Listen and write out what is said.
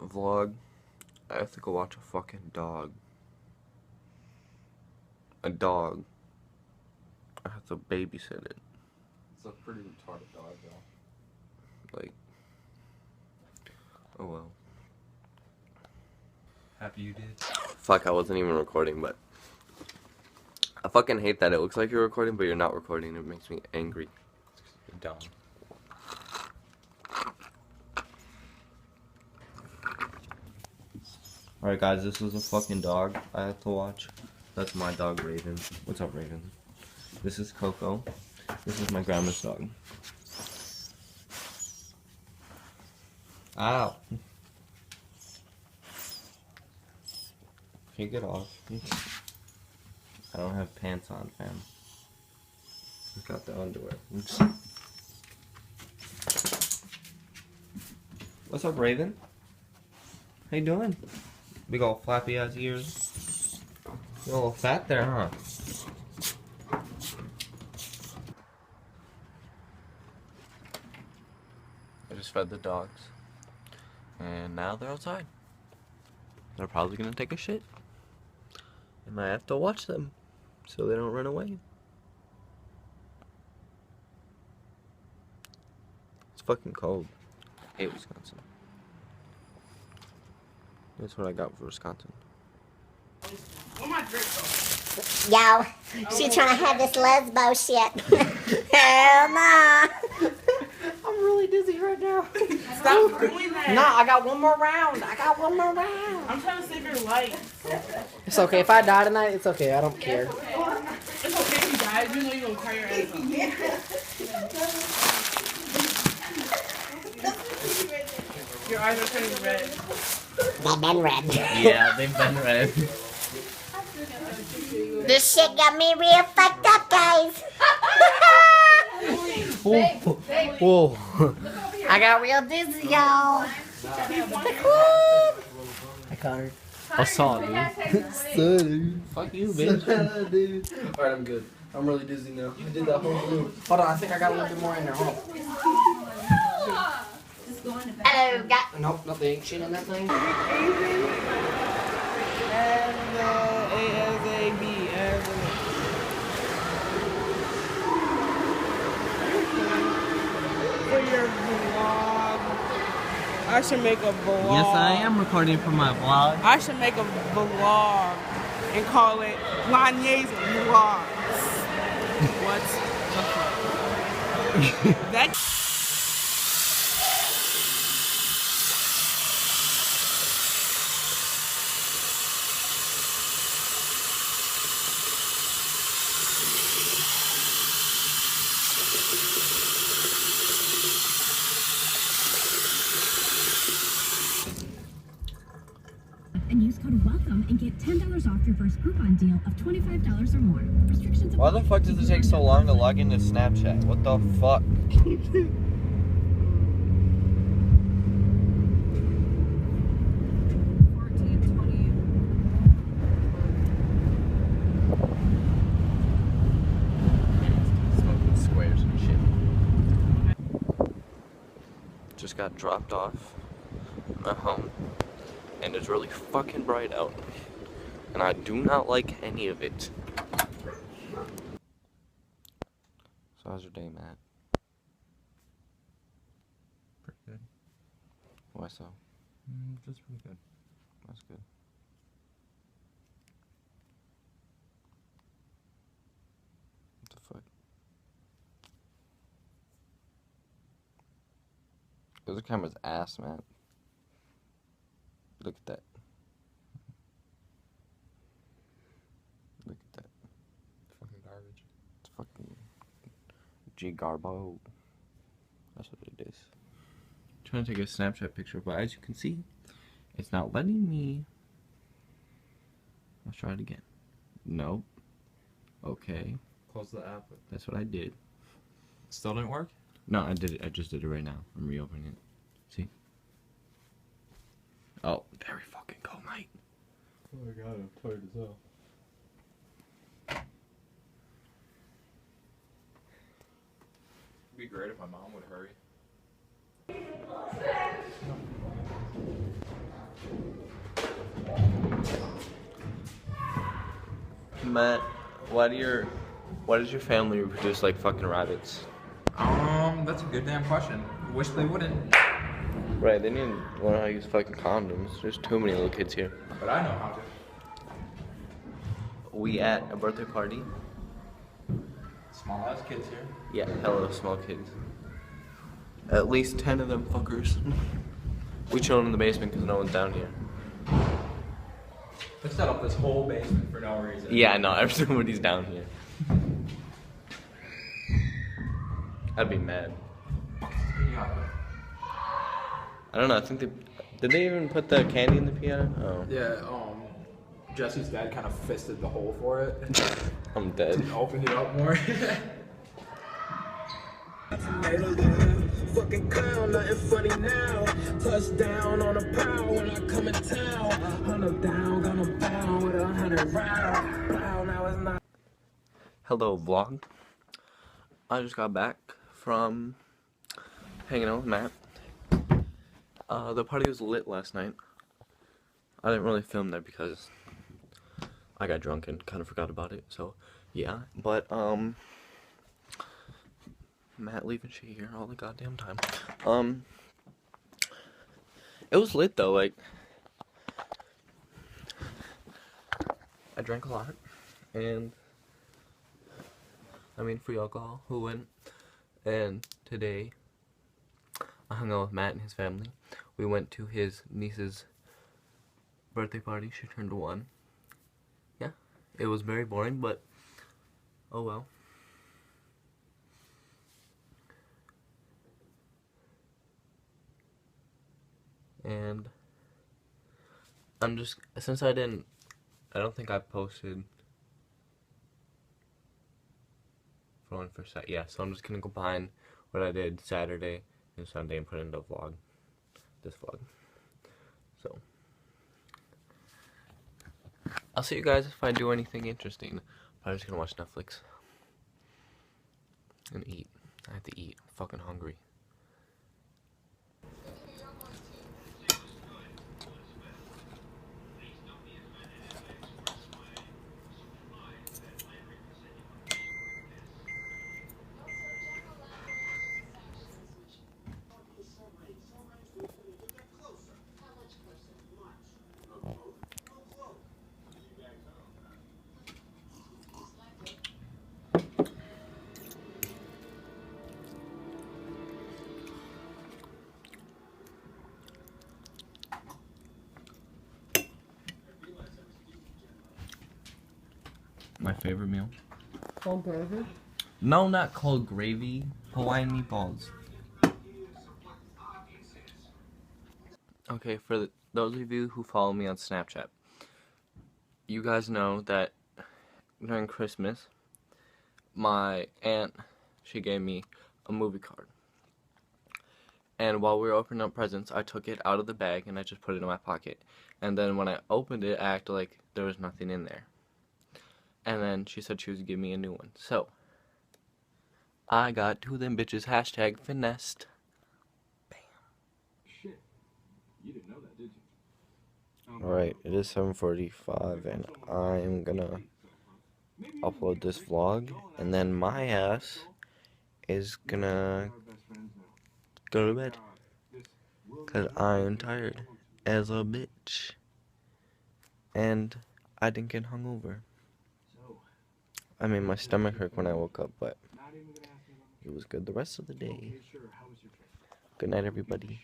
Vlog. I have to go watch a fucking dog. A dog. I have to babysit it. It's a pretty retarded dog, though. Like, oh well. Happy you did. Fuck, I wasn't even recording, but I fucking hate that it looks like you're recording, but you're not recording. It makes me angry. You're dumb. Alright guys, this is a fucking dog I have to watch. That's my dog, Raven. What's up, Raven? This is Coco. This is my grandma's dog. Ow. Can you get off? I don't have pants on, fam. I've got the underwear. What's up, Raven? How you doing? Big ol' flappy ass ears. You're a little fat there, huh? I just fed the dogs. And now they're outside. They're probably gonna take a shit. And I have to watch them so they don't run away. It's fucking cold. I hate Wisconsin. That's what I got for Wisconsin. Where my drink go? Yo, she trying to have this lesbo shit. Hell nah. I'm really dizzy right now. Stop doing that. Nah, I got one more round. I'm trying to save your life. It's okay. If I die tonight, it's okay. I don't care. It's okay if you die. You know you're going to cry your ass off. Your eyes are turning red. They've been red. Yeah, they've been red. This shit got me real fucked up, guys. Whoa. I got real dizzy, y'all. I caught her. I saw it, dude. Fuck you, bitch. Dude. Alright, I'm good. I'm really dizzy now. You did that whole move. Hold on, I think I got a little bit more in there. Hold on. Hello, got. Nope, nothing. Ain't shit in that thing. For your vlog. I should make a vlog. Yes, I am recording for my vlog. I should make a vlog and call it Lanye's Vlogs. What the fuck? That and use code WELCOME and get $10 off your first Groupon deal of $25 or more. Restrictions apply. Why the fuck does it take so long to log into Snapchat? What the fuck? 1420. Smoking squares and shit. Just got dropped off at home. And it's really fucking bright out. And I do not like any of it. So how's your day, Matt? Pretty good. Why so? Just pretty good. That's good. What the fuck? There's a camera's ass, Matt. Look at that. Look at that. Fucking garbage. It's fucking G Garbo. That's what it is. Trying to take a Snapchat picture, but as you can see, it's not letting me. Let's try it again. Nope. Okay. Close the app. That's what I did. Still didn't work? No, I did it. I just did it right now. I'm reopening it. See? Oh, there we fucking go, mate. Oh my god, I'm tired as hell. It'd be great if my mom would hurry. Matt, why does your family reproduce like fucking rabbits? That's a good damn question. Wish they wouldn't, Right, they need to learn how to use fucking condoms. There's too many little kids here. but I know how to. We at a birthday party. Small ass kids here. Yeah, hello, small kids. At least 10 of them fuckers. We chilling in the basement because no one's down here. Let's set up this whole basement for no reason. Yeah, I know, everybody's down here. I'd be mad. Yeah. I don't know, I think did they even put the candy in the piano? Oh. Yeah, Jesse's dad kind of fisted the hole for it. I'm dead. And opened it up more. Fucking clown, nothing funny now. Touchdown on a pound when I come in town. 100 down, gonna bound with 100 round. Now it's not. Hello, vlog. I just got back from hanging out with Matt. The party was lit last night. I didn't really film there because I got drunk and kind of forgot about it, so yeah. But, Matt leaving shit here all the goddamn time. It was lit though, like, I drank a lot, and, I mean, free alcohol, who wouldn't? And today, I hung out with Matt and his family. We went to his niece's birthday party. She turned 1. Yeah, it was very boring, but oh well. And I'm just, since I don't think I posted for one for Saturday. Yeah, so I'm just gonna combine what I did Saturday and Sunday and put it into a vlog. This vlog. So I'll see you guys if I do anything interesting. I'm just gonna watch Netflix and eat. I have to eat. I'm fucking hungry. My favorite meal. Cold gravy? No, not cold gravy. Hawaiian meatballs. Okay, for those of you who follow me on Snapchat, you guys know that during Christmas, my aunt, she gave me a movie card. And while we were opening up presents, I took it out of the bag and I just put it in my pocket. And then when I opened it, I acted like there was nothing in there. And then she said she was giving me a new one. So, I got to them bitches, hashtag finessed. Bam. Shit. You didn't know that, did you? Alright, it is 7:45 and I'm gonna upload this vlog. And then my ass is gonna go to bed. Cause I am tired as a bitch. And I didn't get hungover. I mean, my stomach hurt when I woke up, but it was good the rest of the day. Good night, everybody.